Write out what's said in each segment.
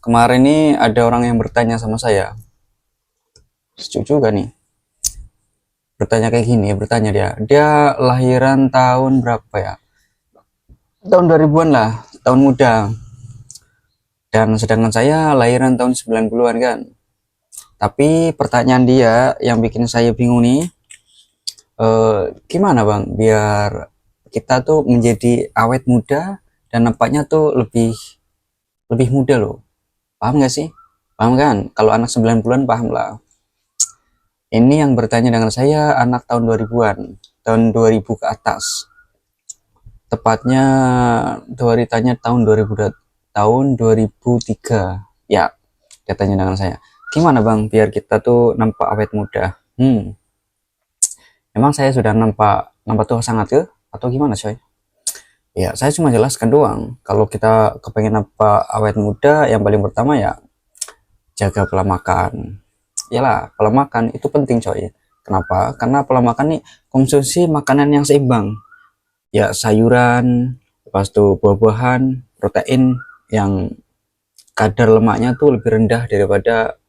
Kemarin nih ada orang yang bertanya sama saya. Lucu juga nih. Bertanya kayak gini, bertanya dia. Dia lahiran tahun berapa ya? Tahun 2000-an lah, tahun muda. Dan sedangkan saya lahiran tahun 90-an kan. Tapi pertanyaan dia yang bikin saya bingung nih, gimana Bang biar kita tuh menjadi awet muda dan nampaknya tuh lebih lebih muda loh. Paham gak sih? Paham kan? Kalau anak 90-an paham lah. Ini yang bertanya dengan saya anak tahun 2000-an, tahun 2000 ke atas. Tepatnya ditanya tahun 2000, tahun 2003. Ya, dia tanya dengan saya. Gimana Bang biar kita tuh nampak awet muda? Emang saya sudah nampak nampak tua sangat ke atau gimana coy? Ya, saya cuma jelaskan doang. Kalau kita kepengen nampak awet muda, yang paling pertama ya jaga pola makan. Iyalah, pola makan itu penting coy. Kenapa? Karena pola makan nih konsumsi makanan yang seimbang. Ya sayuran, lepas itu buah-buahan, protein yang kadar lemaknya tuh lebih rendah daripada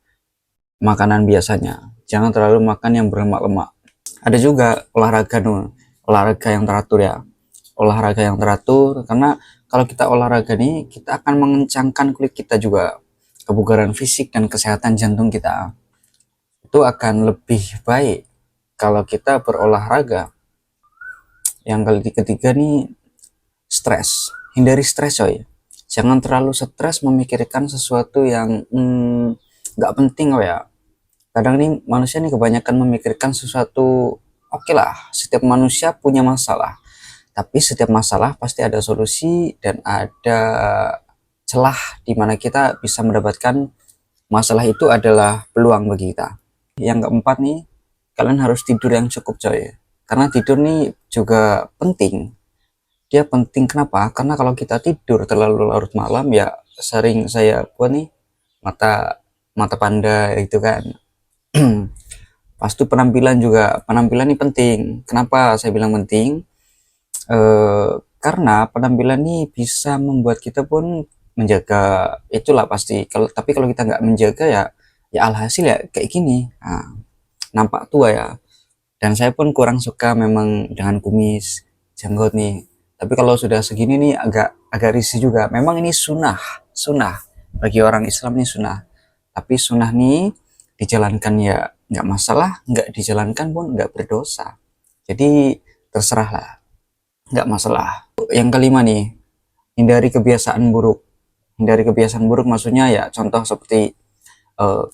makanan biasanya. Jangan terlalu makan yang berlemak-lemak. Ada juga olahraga nih, olahraga yang teratur ya. Olahraga yang teratur karena kalau kita olahraga nih kita akan mengencangkan kulit kita juga, kebugaran fisik dan kesehatan jantung kita itu akan lebih baik kalau kita berolahraga. Yang ketiga nih, stres. Hindari stres coy. Jangan terlalu stres memikirkan sesuatu yang nggak penting ya. Kadang nih manusia nih kebanyakan memikirkan sesuatu. Oke lah, setiap manusia punya masalah. Tapi setiap masalah pasti ada solusi dan ada celah di mana kita bisa mendapatkan masalah itu adalah peluang bagi kita. Yang keempat nih, kalian harus tidur yang cukup coy. Karena tidur nih juga penting. Dia penting kenapa? Karena kalau kita tidur terlalu larut malam ya sering saya buat nih mata mata panda itu kan. Pas itu penampilan juga, penampilan ini penting. Kenapa saya bilang penting? Karena penampilan ini bisa membuat kita pun menjaga itulah pasti. Kalau kita nggak menjaga ya alhasil ya kayak gini. Nah, nampak tua ya. Dan saya pun kurang suka memang dengan kumis, jenggot nih. Tapi kalau sudah segini nih agak agak risih juga. Memang ini sunnah, sunnah bagi orang Islam ini sunnah. Tapi sunnah nih dijalankan ya nggak masalah, nggak dijalankan pun nggak berdosa. Jadi terserah lah, nggak masalah. Yang kelima nih, hindari kebiasaan buruk. Hindari kebiasaan buruk maksudnya ya contoh seperti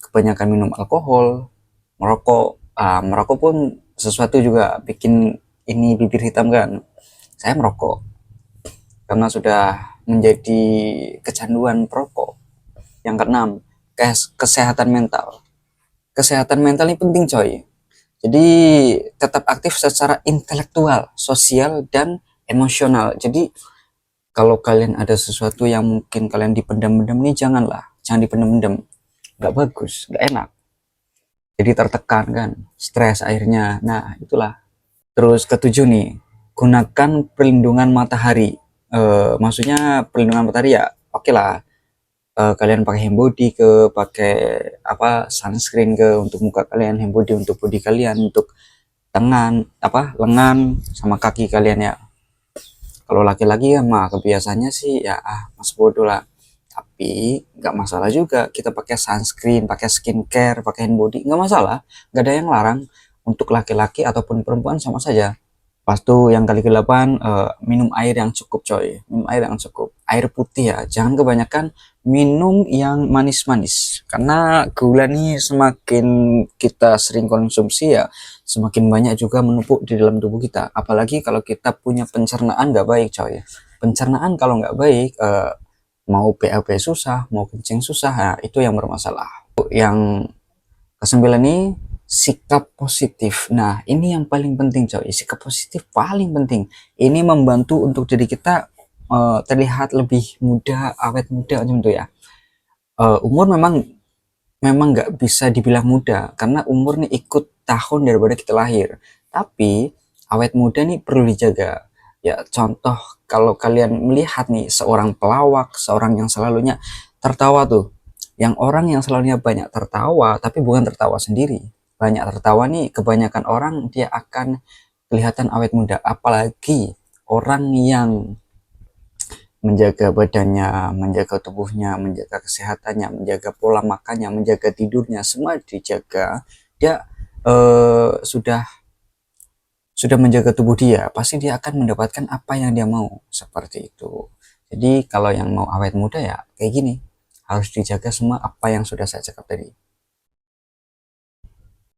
kebanyakan minum alkohol, merokok. Merokok pun sesuatu juga bikin ini bibir hitam kan. Saya merokok karena sudah menjadi kecanduan perokok. Yang keenam, kesehatan mental. Kesehatan mental ini penting coy. Jadi tetap aktif secara intelektual, sosial, dan emosional. Jadi kalau kalian ada sesuatu yang mungkin kalian dipendam-pendam nih jangan dipendam-pendam. Nggak bagus, nggak enak. Jadi tertekan kan, stres akhirnya. Nah itulah. Terus ketujuh nih, gunakan perlindungan matahari. Maksudnya perlindungan matahari ya oke lah. Kalian pakai hand body ke, pakai apa sunscreen ke untuk muka kalian, hand body untuk body kalian, untuk tangan apa lengan sama kaki kalian ya. Kalau laki-laki ya mah kebiasaannya sih ya mas bodoh lah. Tapi nggak masalah juga kita pakai sunscreen, pakai skincare, pakai hand body, nggak masalah, nggak ada yang larang. Untuk laki-laki ataupun perempuan sama saja. Pas tuh yang kali ke-8, minum air yang cukup coy, minum air yang cukup, air putih ya, jangan kebanyakan minum yang manis-manis karena gula nih semakin kita sering konsumsi ya semakin banyak juga menumpuk di dalam tubuh kita, apalagi kalau kita punya pencernaan nggak baik coy. Pencernaan kalau nggak baik, mau BAB susah, mau kencing susah, nah itu yang bermasalah. Yang kesembilan nih, sikap positif. Nah, ini yang paling penting coy. Sikap positif paling penting. Ini membantu untuk diri kita terlihat lebih muda, awet muda macam itu ya. Umur memang memang nggak bisa dibilang muda karena umur nih ikut tahun daripada kita lahir. Tapi awet muda nih perlu dijaga. Ya, contoh kalau kalian melihat nih seorang pelawak, seorang yang selalunya tertawa tuh. Yang orang yang selalunya banyak tertawa, tapi bukan tertawa sendiri. Banyak tertawa nih, kebanyakan orang dia akan kelihatan awet muda. Apalagi orang yang menjaga badannya, menjaga tubuhnya, menjaga kesehatannya, menjaga pola makannya, menjaga tidurnya, semua dijaga. Dia sudah menjaga tubuh dia, pasti dia akan mendapatkan apa yang dia mau, seperti itu. Jadi kalau yang mau awet muda ya kayak gini, harus dijaga semua apa yang sudah saya cakap tadi.